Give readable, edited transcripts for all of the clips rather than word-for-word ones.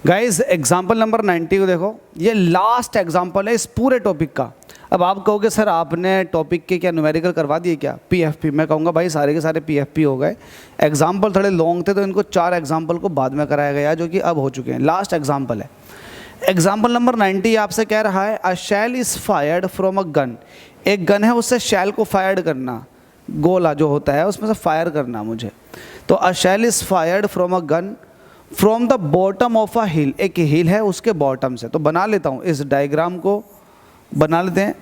Guys example number 90 को देखो, ये लास्ट एग्जाम्पल है इस पूरे टॉपिक का। अब आप कहोगे सर आपने टॉपिक के क्या न्यूमेरिकल करवा दिए क्या, पीएफपी। मैं कहूँगा भाई सारे के सारे पीएफपी हो गए, एग्जाम्पल थोड़े लॉन्ग थे तो इनको 4 एग्जाम्पल को बाद में कराया गया जो कि अब हो चुके हैं। लास्ट एग्जाम्पल है एग्जाम्पल नंबर 90। आपसे कह रहा है a shell is fired from a gun. एक गन है, उससे शैल को फायर्ड करना, गोला जो होता है उसमें से फायर करना मुझे। तो a shell is fired from a gun from the bottom of a hill. एक हिल है उसके बॉटम से। तो बना लेता हूँ, इस डायग्राम को बना लेते हैं।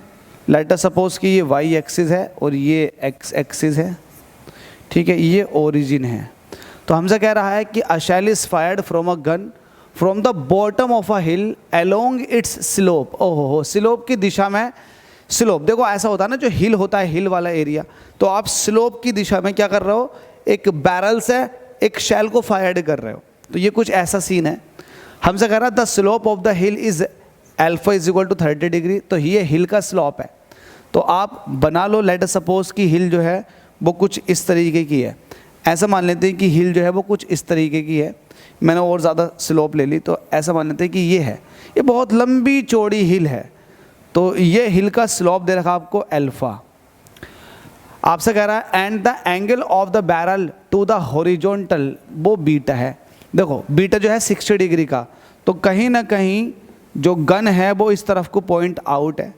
लेट अस सपोज कि ये वाई एक्सिस है और ये एक्स एक्सिस है, ठीक है, ये ओरिजिन है। तो हमसे कह रहा है कि a shell is fired from a gun from the bottom of a hill along its slope. ओहो, स्लोप की दिशा में। स्लोप देखो ऐसा होता है ना, जो हिल होता है, हिल वाला एरिया, तो आप स्लोप की दिशा में क्या कर रहे हो, एक बैरल से एक शैल को फायर्ड कर रहे हो। तो ये कुछ ऐसा सीन है। हमसे कह रहा है the slope of the hill is alpha is equal to 30 degree. तो ये हिल का स्लोप है। तो आप बना लो, लेट अस सपोज कि हिल जो है वो कुछ इस तरीके की है। ऐसा मान लेते हैं कि हिल जो है वो कुछ इस तरीके की है। मैंने और ज़्यादा स्लोप ले ली, तो ऐसा मान लेते हैं कि ये है, ये बहुत लंबी चौड़ी हिल है। तो ये हिल का स्लोप दे रखा आपको अल्फा। आपसे कह रहा है and the angle of the barrel to the horizontal, वो बीटा है। देखो बीटा जो है 60 डिग्री का, तो कहीं ना कहीं जो गन है वो इस तरफ को पॉइंट आउट है।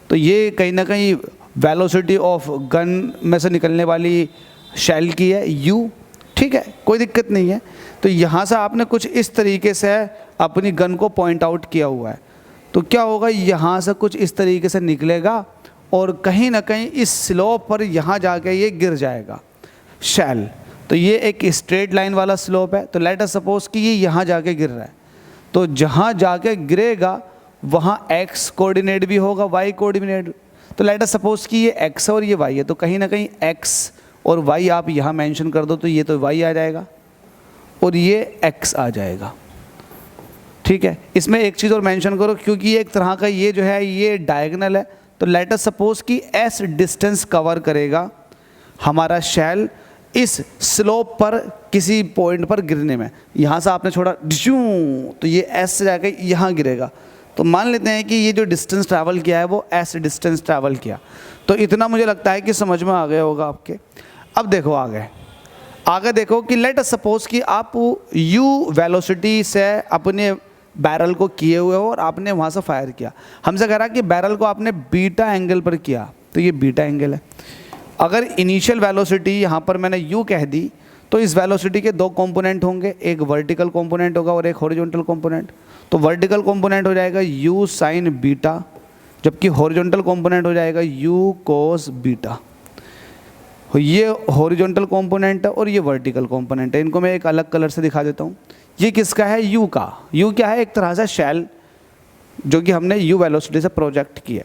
तो ये कहीं ना कहीं वेलोसिटी ऑफ गन में से निकलने वाली शैल की है यू, ठीक है, कोई दिक्कत नहीं है। तो यहाँ से आपने कुछ इस तरीके से अपनी गन को पॉइंट आउट किया हुआ है। तो क्या होगा, यहाँ से कुछ इस तरीके से निकलेगा और कहीं ना कहीं इस स्लोप पर यहाँ जाके ये गिर जाएगा शैल। तो ये एक स्ट्रेट लाइन वाला स्लोप है। तो लेट अस सपोज कि ये यहाँ जाके गिर रहा है, तो जहाँ जाके गिरेगा वहाँ एक्स कोऑर्डिनेट भी होगा, वाई कोऑर्डिनेट। तो लेट अस सपोज कि ये एक्स और ये वाई है, तो कहीं ना कहीं एक्स और वाई आप यहाँ मेंशन कर दो, तो ये तो वाई आ जाएगा और ये एक्स आ जाएगा, ठीक है। इसमें एक चीज़ और मेंशन करो, क्योंकि ये एक तरह का ये जो है ये डायगोनल है। तो लेट अस सपोज कि एस डिस्टेंस कवर करेगा हमारा शैल इस स्लोप पर किसी पॉइंट पर गिरने में। यहाँ से आपने छोड़ा डिशूं, तो ये एस से जाकर यहाँ गिरेगा। तो मान लेते हैं कि ये जो डिस्टेंस ट्रैवल किया है वो एस डिस्टेंस ट्रैवल किया। तो इतना मुझे लगता है कि समझ में आ गया होगा आपके। अब देखो आगे देखो कि लेट अस सपोज कि आप यू वेलोसिटी से अपने बैरल को किए हुए हो और आपने वहाँ से फायर किया। हमसे कह रहा कि बैरल को आपने बीटा एंगल पर किया, तो ये बीटा एंगल है। अगर इनिशियल वेलोसिटी यहाँ पर मैंने यू कह दी, तो इस वेलोसिटी के 2 कंपोनेंट होंगे, एक वर्टिकल कंपोनेंट होगा और एक हॉरिजॉन्टल कंपोनेंट। तो वर्टिकल कंपोनेंट हो जाएगा यू साइन बीटा, जबकि हॉरिजॉन्टल कंपोनेंट हो जाएगा यू कोस बीटा। ये हॉरिजॉन्टल कंपोनेंट है और ये वर्टिकल कंपोनेंट है। इनको मैं एक अलग कलर से दिखा देता हूँ। ये किसका है, यू का। यू क्या है, एक तरह से शैल जो कि हमने यू वेलोसिटी से प्रोजेक्ट किया,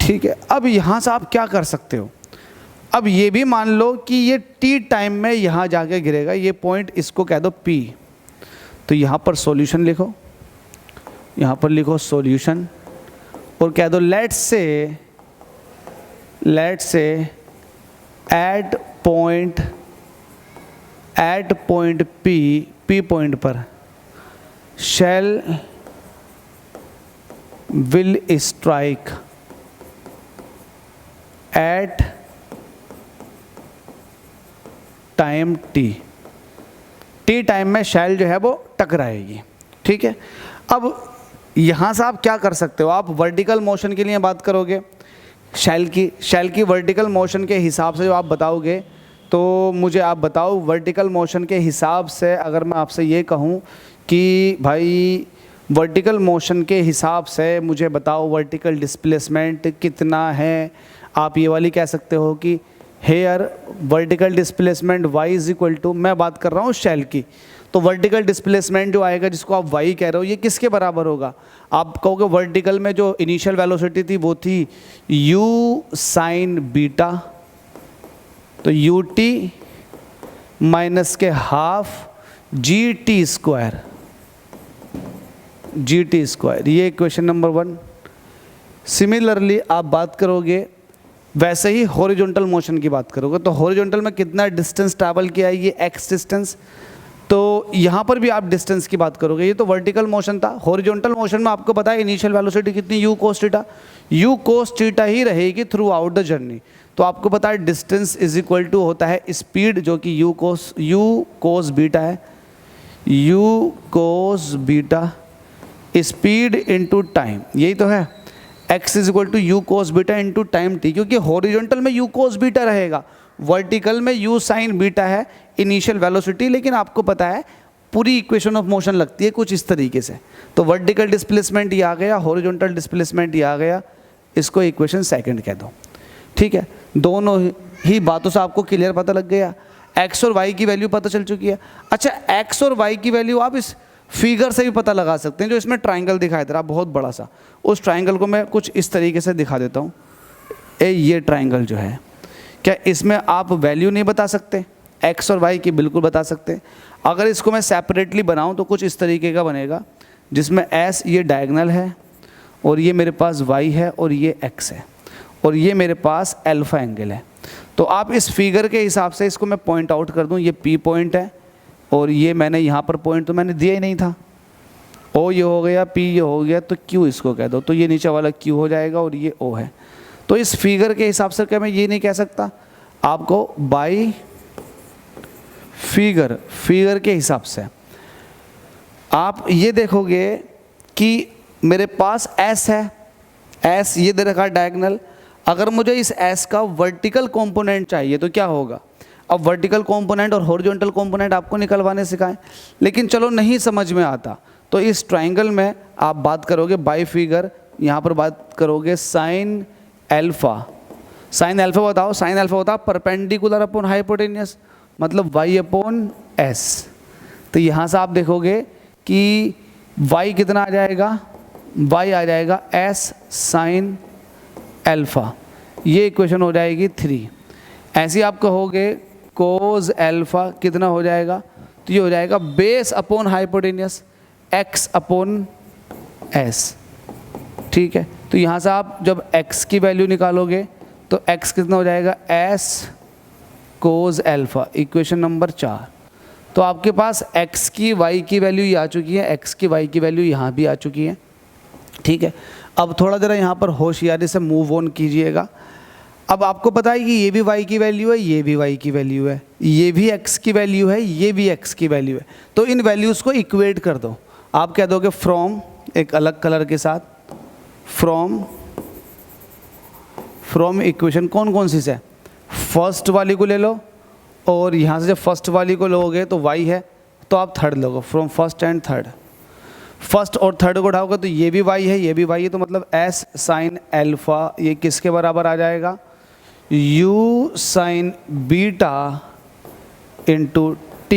ठीक है। अब यहाँ से आप क्या कर सकते हो, अब ये भी मान लो कि ये टी टाइम में यहाँ जाके गिरेगा, ये पॉइंट इसको कह दो पी। तो यहाँ पर सॉल्यूशन लिखो, यहाँ पर लिखो सॉल्यूशन और कह दो let's say eight point P point पर shell will strike at time T time में शैल जो है वो टकराएगी, ठीक है। अब यहाँ से आप क्या कर सकते हो, आप वर्टिकल मोशन के लिए बात करोगे शैल की वर्टिकल मोशन के हिसाब से जो आप बताओगे, तो मुझे आप बताओ वर्टिकल मोशन के हिसाब से अगर मैं आपसे ये कहूँ कि भाई वर्टिकल मोशन के हिसाब से मुझे बताओ वर्टिकल डिस्प्लेसमेंट कितना है, आप ये वाली कह सकते हो कि here vertical displacement y is equal to, मैं बात कर रहा हूँ शैल की, तो वर्टिकल डिस्प्लेसमेंट जो आएगा जिसको आप y कह रहे हो, ये किसके बराबर होगा। आप कहोगे वर्टिकल में जो इनिशियल वेलोसिटी थी वो थी u साइन बीटा, तो ut माइनस के हाफ gt स्क्वायर, ये इक्वेशन नंबर 1। सिमिलरली आप बात करोगे वैसे ही हॉरिजॉन्टल मोशन की बात करोगे, तो हॉरिजॉन्टल में कितना डिस्टेंस ट्रैवल किया है, ये x डिस्टेंस, तो यहाँ पर भी आप डिस्टेंस की बात करोगे, ये तो वर्टिकल मोशन था। हॉरिजॉन्टल मोशन में आपको पता है इनिशियल वेलोसिटी कितनी, U cos theta, U cos theta ही रहेगी थ्रू आउट द जर्नी। तो आपको पता है डिस्टेंस इज इक्वल टू होता है स्पीड, जो कि यू कोस बीटा है, u cos beta speed into time, यही तो है। x is equal to u cos beta into time t, क्योंकि हॉरिजॉन्टल में यू कोस बीटा रहेगा, वर्टिकल में यू साइन बीटा है इनिशियल वेलोसिटी। लेकिन आपको पता है पूरी इक्वेशन ऑफ मोशन लगती है कुछ इस तरीके से। तो वर्टिकल डिस्प्लेसमेंट ये आ गया, हॉरिजॉन्टल डिस्प्लेसमेंट ये आ गया, इसको इक्वेशन सेकंड कह दो। ठीक है, दोनों ही बातों से आपको क्लियर पता लग गया, x और y की वैल्यू पता चल चुकी है। अच्छा, x और y की वैल्यू आप इस फिगर से भी पता लगा सकते हैं, जो इसमें ट्राइंगल दिखाई दे रहा बहुत बड़ा सा। उस ट्राइंगल को मैं कुछ इस तरीके से दिखा देता हूँ। ये ट्राइंगल जो है, क्या इसमें आप वैल्यू नहीं बता सकते? x और y की बिल्कुल बता सकते। अगर इसको मैं सेपरेटली बनाऊँ तो कुछ इस तरीके का बनेगा, जिसमें s ये डायगनल है और ये मेरे पास y है और ये x है और ये मेरे पास अल्फा एंगल है। तो आप इस फिगर के हिसाब से इसको मैं पॉइंट आउट कर दूं, ये P पॉइंट है और ये मैंने यहाँ पर पॉइंट तो मैंने दिया ही नहीं था। O ये हो गया, P ये हो गया, तो Q इसको कह दो, तो ये नीचे वाला Q हो जाएगा और ये O है। तो इस फिगर के हिसाब से क्या मैं ये नहीं कह सकता आपको बाई फिगर के हिसाब से आप ये देखोगे कि मेरे पास S है, S ये दे रखा डायगनल। अगर मुझे इस S का वर्टिकल कंपोनेंट चाहिए तो क्या होगा? अब वर्टिकल कंपोनेंट और हॉरिजॉन्टल कंपोनेंट आपको निकलवाने सिखाएं, लेकिन चलो नहीं समझ में आता तो इस ट्राइंगल में आप बात करोगे बाई फिगर, यहाँ पर बात करोगे साइन एल्फा। साइन एल्फा बताओ, साइन एल्फा होता है परपेंडिकुलर अपॉन हाइपोटेनियस, मतलब y अपॉन s। तो यहाँ से आप देखोगे कि y कितना आ जाएगा, y आ जाएगा s साइन एल्फा, ये इक्वेशन हो जाएगी 3। ऐसे ही आप कहोगे कोज एल्फा कितना हो जाएगा, तो ये हो जाएगा base upon hypotenuse x upon s। ठीक है, तो यहाँ से आप जब x की वैल्यू निकालोगे तो x कितना हो जाएगा, s कोज एल्फा, इक्वेशन नंबर 4। तो आपके पास x की y की वैल्यू ये आ चुकी है, x की y की वैल्यू यहाँ भी आ चुकी है। ठीक है, अब थोड़ा ज़रा यहाँ पर होशियारी से मूव ऑन कीजिएगा। अब आपको पता है कि ये भी y की वैल्यू है, ये भी y की वैल्यू है, ये भी x की वैल्यू है, ये भी x की वैल्यू है। तो इन वैल्यूज़ को इक्वेट कर दो। आप कह दोगे फ्रॉम, एक अलग कलर के साथ, फ्रॉम इक्वेशन कौन कौन सी से, फर्स्ट वाली को ले लो और यहाँ से जब फर्स्ट वाली को लोगे तो y है, तो आप थर्ड लोगे, from first and third. First और थर्ड को उठाओगे तो ये भी y है, ये भी y है, तो मतलब s साइन एल्फा ये किसके बराबर आ जाएगा, u sign beta into t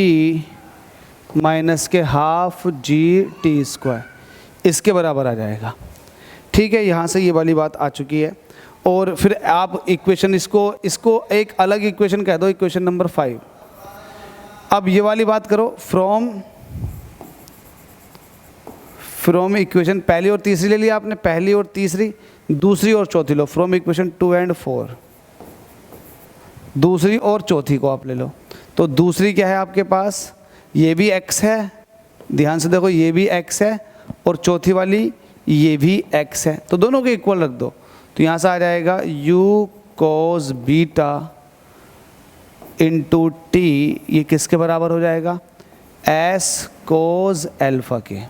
minus के हाफ g t², इसके बराबर आ जाएगा। ठीक है, यहाँ से ये वाली बात आ चुकी है। और फिर आप इक्वेशन इसको एक अलग इक्वेशन कह दो, इक्वेशन नंबर 5। अब ये वाली बात करो, फ्रॉम इक्वेशन पहली और तीसरी ले लिया आपने, पहली और तीसरी, दूसरी और चौथी लो, फ्रॉम इक्वेशन 2 एंड 4, दूसरी और चौथी को आप ले लो। तो दूसरी क्या है आपके पास, ये भी x है, ध्यान से देखो ये भी x है, और चौथी वाली ये भी x है, तो दोनों को इक्वल रख दो। तो यहाँ से आ जाएगा u cos beta into t, ये किसके बराबर हो जाएगा, s cos एल्फा के।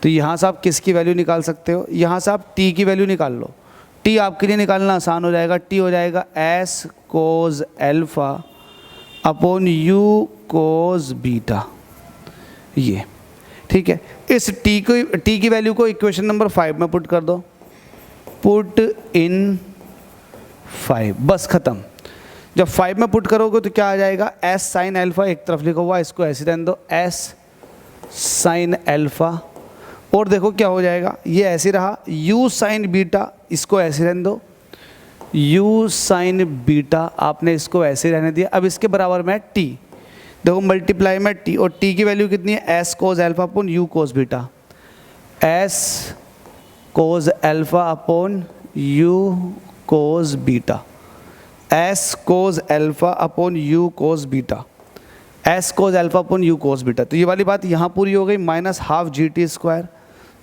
तो यहाँ से आप किसकी वैल्यू निकाल सकते हो, यहाँ से आप t की वैल्यू निकाल लो। t आपके लिए निकालना आसान हो जाएगा, t हो जाएगा s cos alpha upon u cos beta, ये। ठीक है, इस t की वैल्यू को इक्वेशन नंबर 5 में पुट कर दो, पुट इन 5, बस ख़त्म। जब 5 में पुट करोगे तो क्या आ जाएगा, s साइन एल्फा, एक तरफ लिखा हुआ इसको ऐसे रहने दो, s साइन एल्फा, और देखो क्या हो जाएगा, ये ऐसे रहा, u साइन बीटा, इसको ऐसे रहने दो, u साइन बीटा आपने इसको ऐसे रहने दिया। अब इसके बराबर में t, देखो मल्टीप्लाई में t, और t की वैल्यू कितनी है, s cos alpha upon u cos beta, s cos alpha upon u cos beta, s cos alpha upon u cos beta, S cos alpha upon u cos beta. तो ये वाली बात यहाँ पूरी हो गई। Minus half g t square,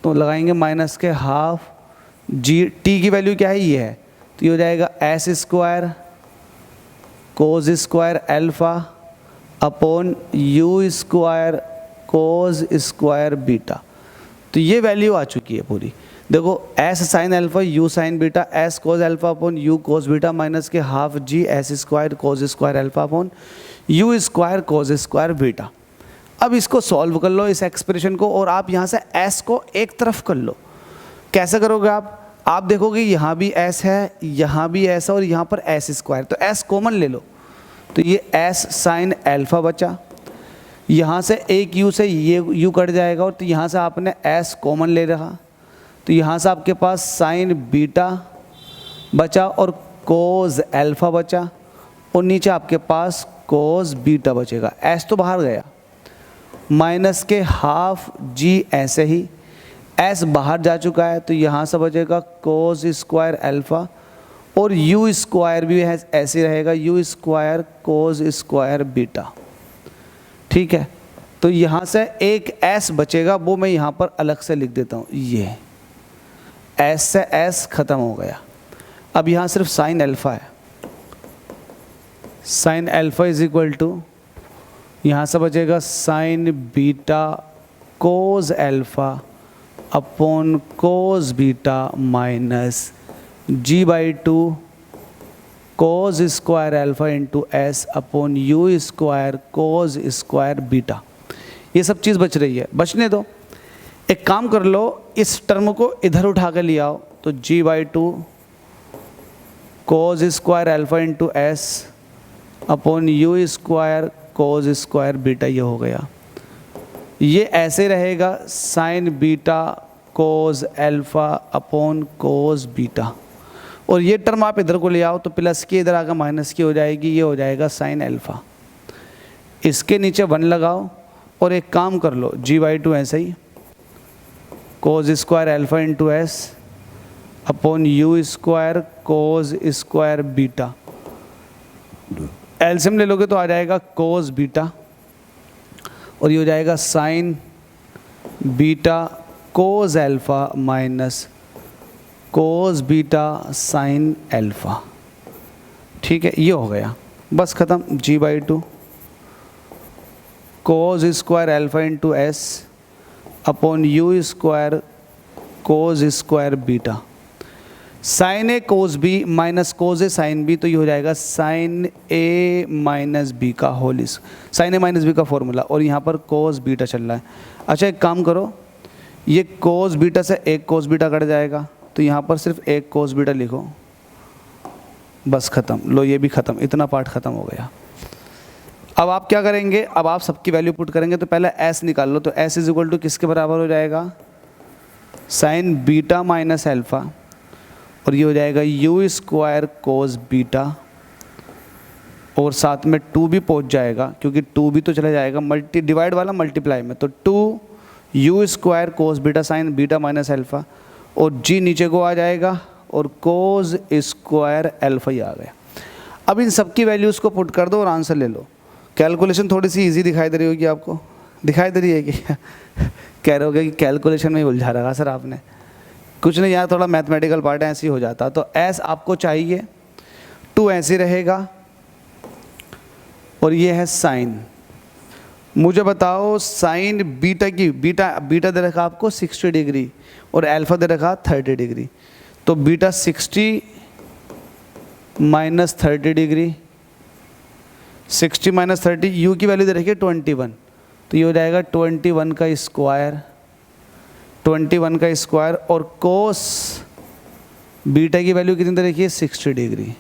तो लगाएंगे माइनस के हाफ जी, टी की वैल्यू क्या है ये है, तो ये हो जाएगा s square cos square alpha upon you square cos square beta. तो ये वैल्यू आ चुकी है पूरी। देखो S sine alpha U sine beta S cos alpha upon U cos beta minus के half G S square cos square alpha upon you square cos square beta. अब इसको सॉल्व कर लो इस एक्सप्रेशन को, और आप यहाँ से एस को एक तरफ कर लो। कैसे करोगे आप देखोगे यहाँ भी एस है, यहाँ भी एस है और यहाँ पर एस स्क्वायर, तो एस कॉमन ले लो। तो ये एस साइन अल्फा बचा, यहाँ से एक यू से ये यू कट जाएगा, और तो यहाँ से आपने एस कॉमन ले रहा, तो यहाँ से आपके पास साइन बीटा बचा और कोज अल्फा बचा, और नीचे आपके पास कोज बीटा बचेगा। एस तो बाहर गया, माइनस के हाफ जी ऐसे ही, एस बाहर जा चुका है, तो यहाँ से बचेगा कोज स्क्वायर अल्फा, और यू स्क्वायर भी है ऐसे रहेगा, you square cos square beta. ठीक है, तो यहाँ से एक एस बचेगा, वो मैं यहाँ पर अलग से लिख देता हूँ। ये एस से एस ख़त्म हो गया। अब यहाँ सिर्फ साइन अल्फा है, sine alpha is equal to, यहाँ से बचेगा sine beta cos alpha upon cos beta minus g/2 cos square alpha into S upon you square cos square beta. ये सब चीज़ बच रही है, बचने दो। एक काम कर लो, इस टर्म को इधर उठा कर ले आओ, तो g/2 cos square alpha into S upon you square cos square beta, ये हो गया। ये ऐसे रहेगा sign beta cos alpha upon cos beta, और ये टर्म आप इधर को ले आओ, तो प्लस की इधर आकर माइनस की हो जाएगी, ये हो जाएगा साइन अल्फा। इसके नीचे 1 लगाओ, और एक काम कर लो g/2 ऐसे ही cos square alpha into S upon you square cos square beta. LCM ले लोगे तो आ जाएगा कोज बीटा, और ये हो जाएगा sine beta cos alpha minus cos beta sine alpha. ठीक है, ये हो गया, बस ख़त्म। g/2 cos square alpha into S upon you square cos square beta. Sine A cos B minus cos A sine B, तो ये हो जाएगा साइन ए माइनस बी का whole, sine A minus B का फॉर्मूला, और यहाँ पर कोज beta चल रहा है। अच्छा एक काम करो, ये कोज बीटा से एक कोज बीटा कट जाएगा, तो यहाँ पर सिर्फ एक कोज बीटा लिखो, बस ख़त्म। लो ये भी ख़त्म, इतना पार्ट ख़त्म हो गया। अब आप क्या करेंगे, अब आप सबकी वैल्यू पुट करेंगे, तो पहले एस निकाल लो। तो एस इज इक्वल टू किसके बराबर हो जाएगा, साइन बीटा माइनस अल्फ़ा, और ये हो जाएगा यू स्क्वायर कोज बीटा, और साथ में 2 भी पहुंच जाएगा, क्योंकि 2 भी तो चला जाएगा मल्टी डिवाइड वाला मल्टीप्लाई में, तो 2 u square cos beta sine beta minus alpha, और जी नीचे को आ जाएगा, और कोज स्क्वायर अल्फ़ा ही आ गया। अब इन सब की वैल्यूज़ को पुट कर दो और आंसर ले लो। कैलकुलेशन थोड़ी सी इजी दिखाई दे रही होगी आपको, दिखाई दे रही है कि कह रहे होगे कि कैलकुलेशन में ही उलझा रखा सर आपने। कुछ नहीं यार, थोड़ा मैथमेटिकल पार्ट है, ऐसे ही हो जाता। तो एस आपको चाहिए 2 ऐसे रहेगा, और ये है साइन। मुझे बताओ साइन बीटा की, बीटा दे रखा आपको 60 डिग्री और अल्फ़ा दे रखा 30 डिग्री, तो beta 60 minus 30 degree, 60 minus 30, you की वैल्यू दे रखी है 21, तो ये हो जाएगा 21 का स्क्वायर, 21 का स्क्वायर, और कोस बीटा की वैल्यू कितनी दे रखी है 60 डिग्री।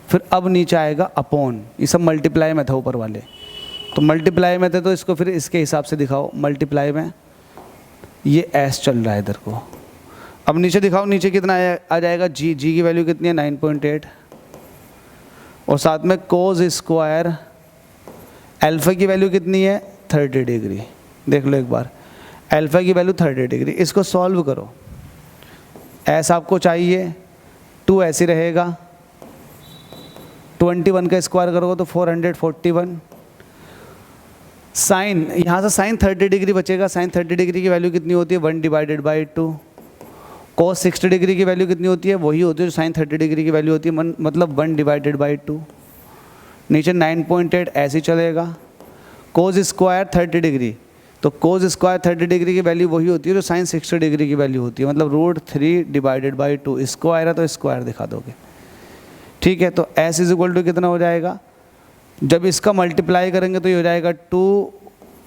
फिर अब नीचे आएगा अपॉन, ये सब मल्टीप्लाई में था ऊपर वाले, तो मल्टीप्लाई में थे तो इसको फिर इसके हिसाब से दिखाओ। मल्टीप्लाई में ये एस चल रहा है इधर को, अब नीचे दिखाओ, नीचे कितना आ जाएगा, जी की वैल्यू कितनी है 9.8, और साथ में कोज स्क्वायर अल्फ़ा की वैल्यू कितनी है 30 डिग्री। देख लो एक बार, अल्फ़ा की वैल्यू 30 डिग्री। इसको सॉल्व करो, एस आपको चाहिए 2 ऐसे रहेगा, 21 का स्क्वायर करोगे तो 441, साइन, यहाँ से साइन 30 डिग्री बचेगा। साइन 30 डिग्री की वैल्यू कितनी होती है 1/2। कॉस 60 डिग्री की वैल्यू कितनी होती है, वही होती है जो साइन 30 डिग्री की वैल्यू होती है, मतलब 1/2। नीचे 9.8 ऐसे ही चलेगा। कोस स्क्वायर 30 डिग्री, तो कोस स्क्वायर 30 डिग्री की वैल्यू वही होती है जो साइन 60 डिग्री की वैल्यू होती है, मतलब √3/2। स्क्वायर है तो स्क्वायर दिखा दोगे, ठीक है। तो s = कितना हो जाएगा, जब इसका मल्टीप्लाई करेंगे तो ये हो जाएगा 2,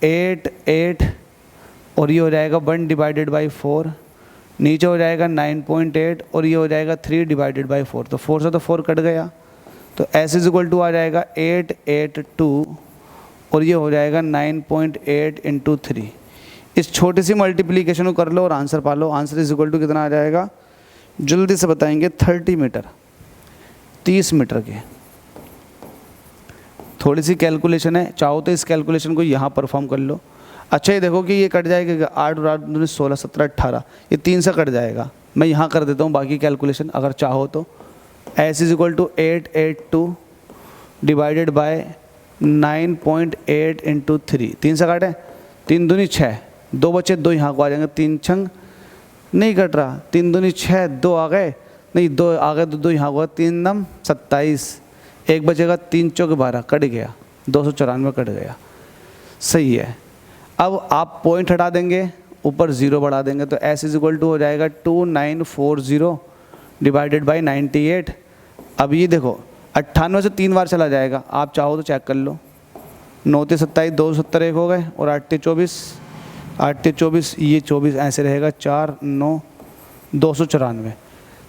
8, 8 और ये हो जाएगा 1/4। नीचे हो जाएगा 9.8 और ये हो जाएगा 3/4। तो 4 से तो 4 कट गया, तो s = आ जाएगा 882 और ये हो जाएगा 9.8 × 3। इस छोटी सी मल्टीप्लिकेशन को कर लो और आंसर पा लो। आंसर = कितना आ जाएगा, जल्दी से बताएंगे, 30 मीटर, 30 मीटर के। थोड़ी सी कैलकुलेशन है, चाहो तो इस कैलकुलेशन को यहाँ परफॉर्म कर लो। अच्छा ये देखो कि ये कट जाएगा 8 और 8 × 16, 17, 18, ये 3 से कट जाएगा। मैं यहाँ कर देता हूँ बाकी कैलकुलेशन अगर चाहो तो। s = 882 डिवाइडेड बाय 9.8 × 3, 3 से काटें, 3 दूनी 6, 2 बचे, 2 यहाँ को आ जाएंगे, 3 छंग नहीं कट रहा, 3 दूनी 6, 2 आ गए, नहीं 2 आ गए तो 2 यहाँ को, 3 नम 27, 1 बचेगा, 3 चौक 12, कट गया, 294 कट गया, सही है। अब आप पॉइंट हटा देंगे, ऊपर 0 बढ़ा देंगे, तो s = हो जाएगा 2940 डिवाइडेड बाई 98। अब ये देखो 98 से 3 बार चला जाएगा, आप चाहो तो चेक कर लो। 9 × 27, 2 × 70 1 हो गए, और 8 × 24, 8 × 24, ये 24 ऐसे रहेगा, 4, 9, 294।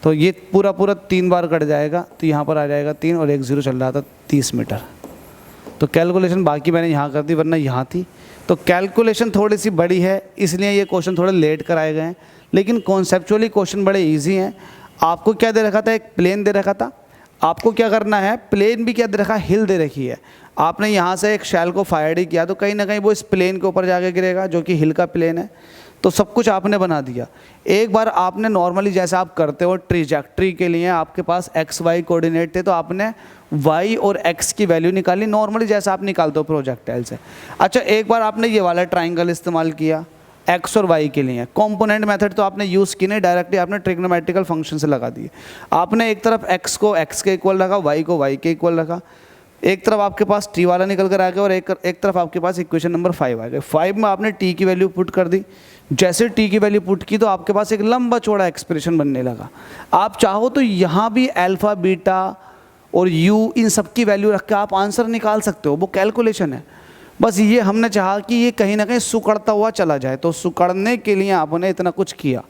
तो ये पूरा 3 बार कट जाएगा, तो यहाँ पर आ जाएगा 3 और 1 0 चल रहा था, 30 मीटर। तो कैलकुलेशन बाकी मैंने यहाँ कर दी, वरना यहाँ थी। तो कैलकुलेशन थोड़ी सी बड़ी है, इसलिए ये क्वेश्चन थोड़े लेट कराए गए हैं, लेकिन कॉन्सेप्चुअली क्वेश्चन बड़े ईजी हैं। आपको क्या दे रखा था, एक प्लेन दे रखा था, आपको क्या करना है, प्लेन भी क्या दे रखा है, हिल दे रखी है। आपने यहाँ से एक शैल को फायर ही किया तो कहीं ना कहीं वो इस प्लेन के ऊपर जाके गिरेगा, जो कि हिल का प्लेन है। तो सब कुछ आपने बना दिया। एक बार आपने नॉर्मली जैसे आप करते हो ट्रिजैक्ट्री के लिए आपके पास एक्स वाई कोऑर्डिनेट थे, तो आपने वाई और एक्स की वैल्यू निकाली नॉर्मली जैसे आप निकालते हो प्रोजेक्टाइल से। अच्छा एक बार आपने ये वाला ट्राइंगल इस्तेमाल किया एक्स और वाई के लिए, कंपोनेंट मेथड तो आपने यूज़ की नहीं, डायरेक्टली आपने ट्रिग्नोमेट्रिकल फंक्शन से लगा दिए। आपने एक तरफ एक्स को एक्स के इक्वल रखा, वाई को वाई के इक्वल रखा, एक तरफ आपके पास टी वाला निकल कर आ गया और एक तरफ आपके पास इक्वेशन नंबर 5 आ गया। 5 में आपने टी की वैल्यू पुट कर दी। जैसे टी की वैल्यू पुट की तो आपके पास एक लंबा चौड़ा एक्सप्रेशन बनने लगा। आप चाहो तो यहाँ भी अल्फा बीटा और यू इन सब की वैल्यू रख के आप आंसर निकाल सकते हो, वो कैलकुलेशन है। बस ये हमने चाहा कि ये कहीं ना कहीं सुकड़ता हुआ चला जाए, तो सुकड़ने के लिए आपने इतना कुछ किया।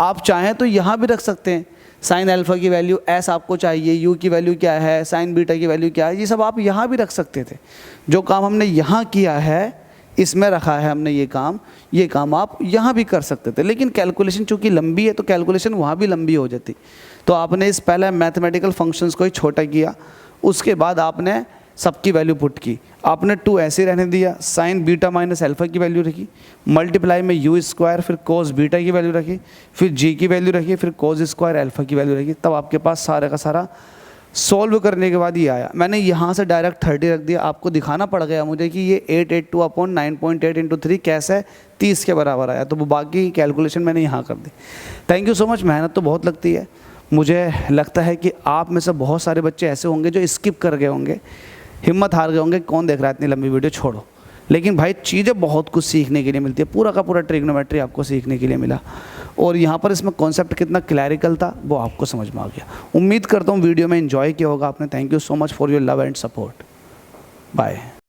आप चाहें तो यहाँ भी रख सकते हैं, साइन अल्फा की वैल्यू एस आपको चाहिए, यू की वैल्यू क्या है, साइन बीटा की वैल्यू क्या है, ये सब आप यहाँ भी रख सकते थे। जो काम हमने यहाँ किया है, इसमें रखा है हमने ये काम आप यहाँ भी कर सकते थे, लेकिन कैलकुलेशन चूँकि लंबी है तो कैलकुलेशन वहाँ भी लंबी हो जाती। तो आपने इस पहले मैथमेटिकल फंक्शंस को ही छोटा किया, उसके बाद आपने सबकी वैल्यू पुट की। आपने 2 ऐसे रहने दिया, साइन बीटा माइनस अल्फा की वैल्यू रखी, मल्टीप्लाई में यू स्क्वायर, फिर कोस बीटा की वैल्यू रखी, फिर जी की वैल्यू रखी, फिर कोस स्क्वायर अल्फा की वैल्यू रखी। तब आपके पास सारा का सारा सॉल्व करने के बाद ये आया। मैंने यहाँ से डायरेक्ट 30 रख दिया, आपको दिखाना पड़ गया मुझे कि ये 882/9.8 × 3 कैसे 30 के बराबर आया, तो वो बाकी कैलकुलेशन मैंने यहाँ कर दी। Thank you so much. मेहनत तो बहुत लगती है, मुझे लगता है कि आप में से बहुत सारे बच्चे ऐसे होंगे जो स्किप कर गए होंगे, हिम्मत हार गए होंगे, कौन देख रहा है इतनी लंबी वीडियो, छोड़ो। लेकिन भाई चीज़ें बहुत कुछ सीखने के लिए मिलती है, पूरा का पूरा ट्रिग्नोमेट्री आपको सीखने के लिए मिला, और यहाँ पर इसमें कॉन्सेप्ट कितना क्लैरिकल था वो आपको समझ में आ गया। उम्मीद करता हूँ वीडियो में एंजॉय किया होगा आपने। Thank you so much for your love and support. Bye.